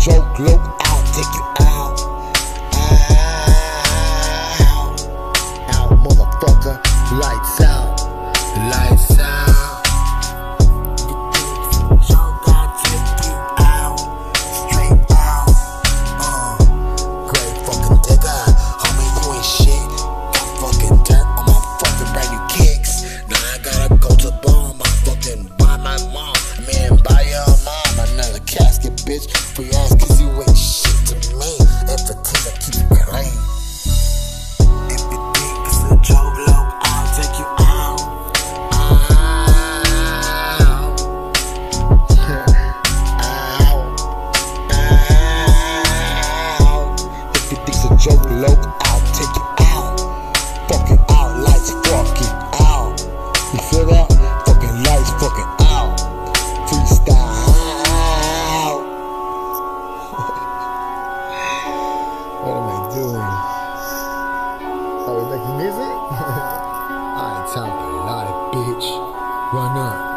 joke, look, I'll take you out. Out, motherfucker. Lights out. Lights out. Joke, I'll take you out. Straight out. Great fucking digger. Homie, you ain't shit. Got fucking dirt on my fucking brand new kicks. Now I gotta go to the bar. My fucking buy my mom. Man, buy your mom another casket, bitch. For your ass, cause you ain't shit to me. If the teaser keep it clean. If you think it's a joke, look, I'll take you out. If you think it's a joke, look, I'll take you out. Fucking out, lights fucking out. You feel that? Fucking lights fucking out. Freestyle. What am I doing? Are we making music? I ain't talking a lot of bitch. Run up.